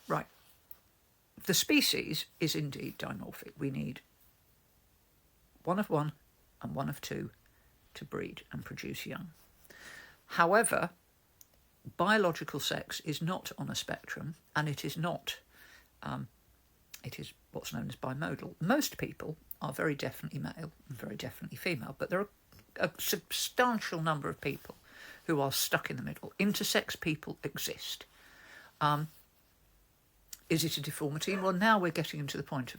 Right. The species is indeed dimorphic. We need one of one and one of two to breed and produce young. However, biological sex is not on a spectrum, and it is not, it is what's known as bimodal. Most people are very definitely male and very definitely female, but there are a substantial number of people who are stuck in the middle. Intersex people exist. Is it a deformity? Well, now we're getting into the point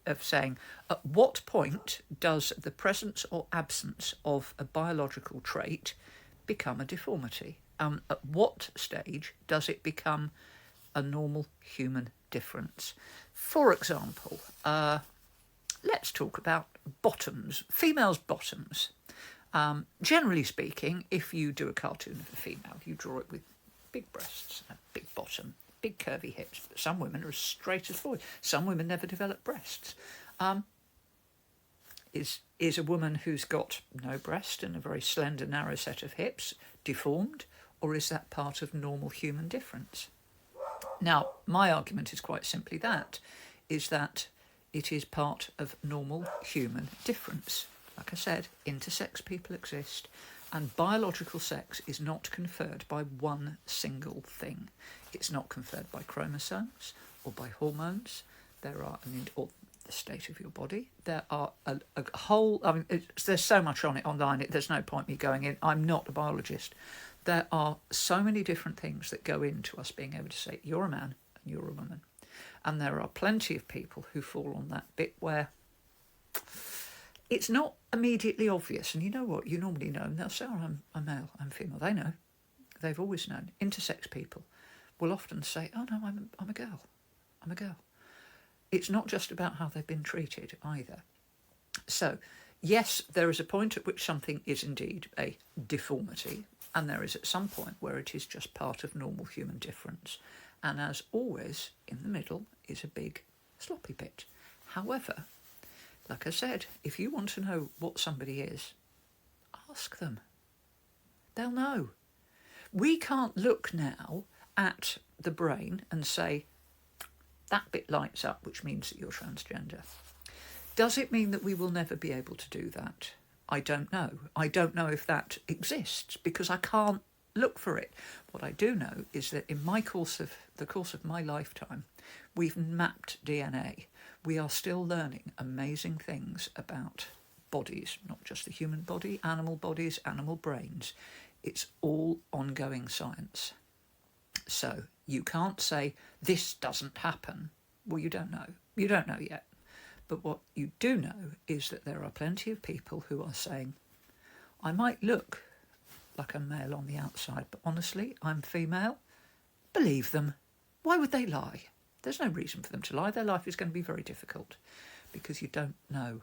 of saying, at what point does the presence or absence of a biological trait become a deformity? At what stage does it become a normal human difference? For example, let's talk about bottoms, females' bottoms. Generally speaking, if you do a cartoon of a female, you draw it with big breasts, a big bottom, big curvy hips. But some women are as straight as boards. Some women never develop breasts. Is a woman who's got no breast and a very slender, narrow set of hips deformed, or is that part of normal human difference? Now, my argument is quite simply that it is part of normal human difference. Like I said, intersex people exist, and biological sex is not conferred by one single thing. It's not conferred by chromosomes or by hormones. Or the state of your body. There are a whole, there's so much on it online, there's no point me going in. I'm not a biologist. There are so many different things that go into us being able to say, you're a man and you're a woman. And there are plenty of people who fall on that bit where it's not immediately obvious. And you know what? You normally know. And they'll say, oh, I'm male, I'm female. They know. They've always known. Intersex people will often say, oh, no, I'm a girl. I'm a girl. It's not just about how they've been treated either. So, yes, there is a point at which something is indeed a deformity, and there is at some point where it is just part of normal human difference. And as always, in the middle is a big sloppy pit. However, like I said, if you want to know what somebody is, ask them. They'll know. We can't look now at the brain and say, that bit lights up, which means that you're transgender. Does it mean that we will never be able to do that? I don't know. I don't know if that exists because I can't look for it. What I do know is that in the course of my lifetime, we've mapped DNA. We are still learning amazing things about bodies, not just the human body, animal bodies, animal brains. It's all ongoing science. So you can't say, this doesn't happen. Well, you don't know. You don't know yet. But what you do know is that there are plenty of people who are saying, I might look like I'm male on the outside, but honestly, I'm female. Believe them. Why would they lie? There's no reason for them to lie. Their life is going to be very difficult because you don't know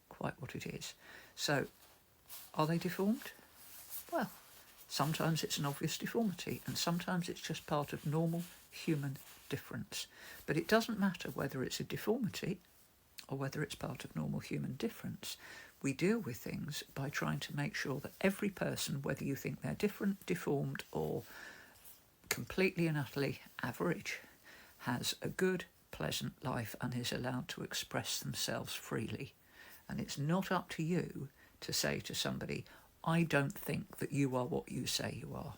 quite what it is. So, are they deformed? Well, sometimes it's an obvious deformity, and sometimes it's just part of normal human difference. But it doesn't matter whether it's a deformity or whether it's part of normal human difference. We deal with things by trying to make sure that every person, whether you think they're different, deformed, or completely and utterly average, has a good, pleasant life and is allowed to express themselves freely. And it's not up to you to say to somebody, I don't think that you are what you say you are.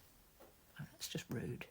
That's just rude.